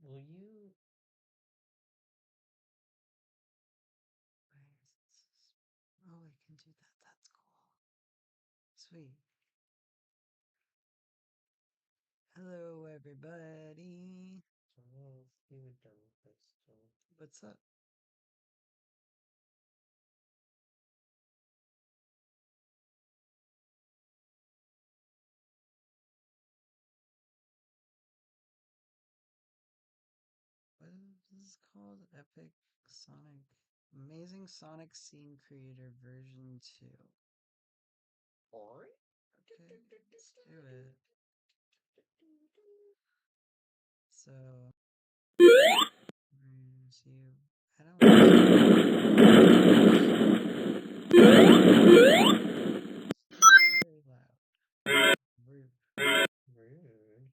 Will you? Oh, I can do that. That's cool. Sweet. Hello, everybody. Let's do a dumb question. What's up? What is this called? Epic Sonic. Amazing Sonic Scene Creator version 2. Alright. Okay, let's do it. So, where's you? I don't very loud. Rude. Rude.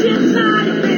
Inside of me.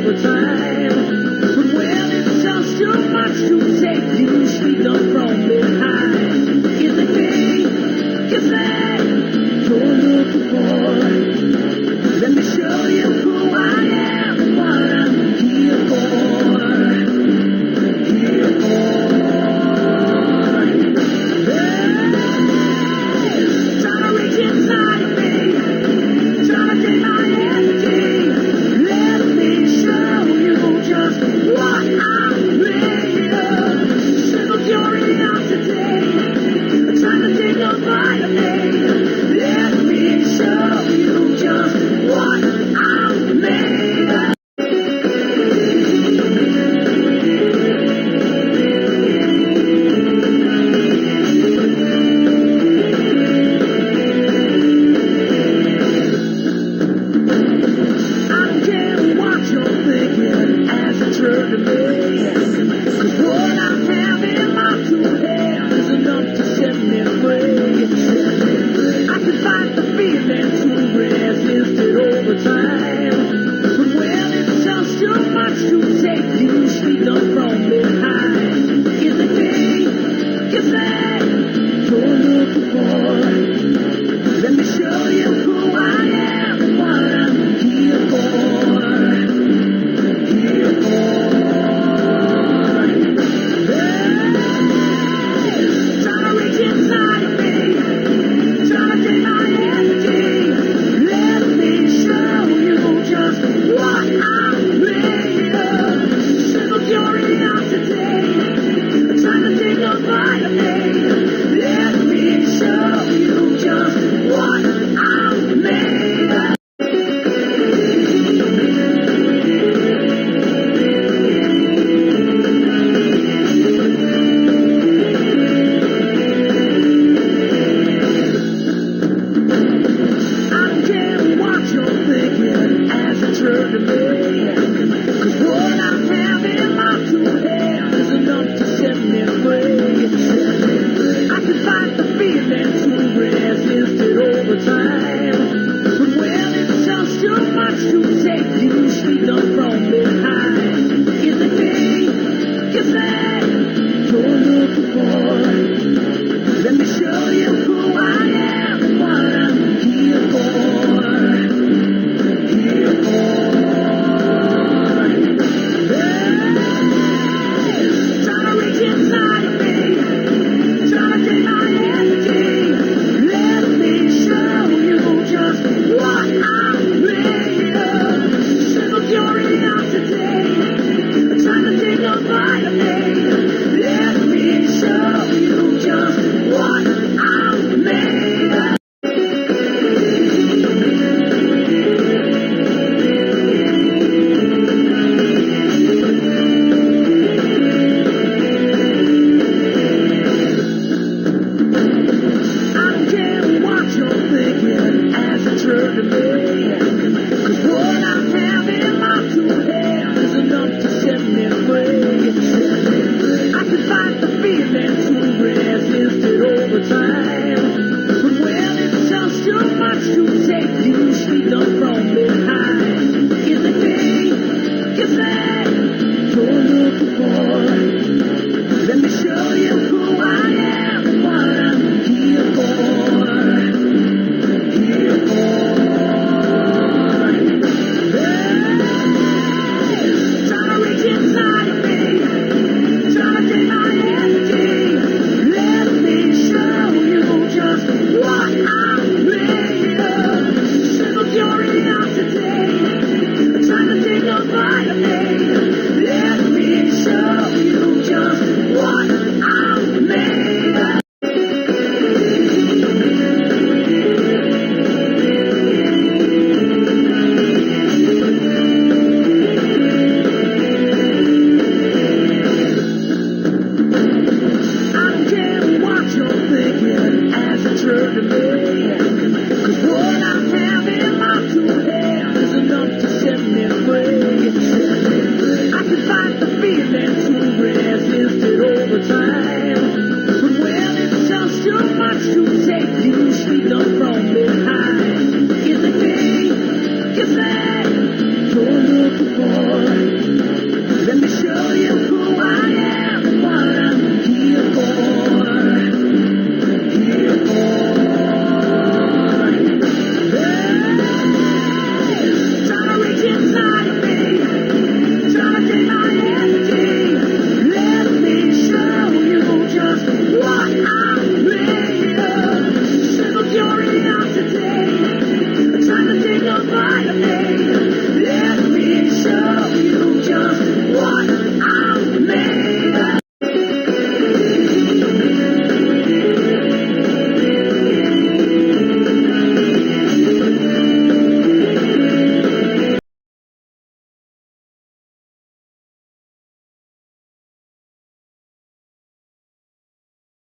over time. But when it's just too much to take, you sneak up from behind. Is it me you say you're looking for? Let me show you who I am, what I'm here for. Here for. Trying to reach inside of me, trying to take my energy. Let me show you just what I'm made of. Simple curiosity, trying to take no bite of me. Let me show you just what I'm made of. I don't care what you're thinking as you turn to me. 'Cause what I have in my two hands is enough to set me free. I can fight the feeling to resist it over time. But when it's just too much to take, you sneak up from behind. Is it me you say you're looking for? Let me show you who I am, what I'm here for. Here for. Trying to reach inside of me, trying to take my energy. Let me show you just what I'm made of. Simple curiosity, trying to take no bite of me. Let me show you just what I'm made of. I don't care what you're thinking as you turn to me. 'Cause what I have in my two hands is enough to set me free. I can fight the feeling to resist it over time. But when it's just too much to take, you sneak up from behind. Is it me you say you're looking for? Let me show you who I am, what I'm here for. Here for. Trying to reach inside of me, trying to take my energy. Let me show you just what I'm made of. Simple curiosity, trying to take no bite of me.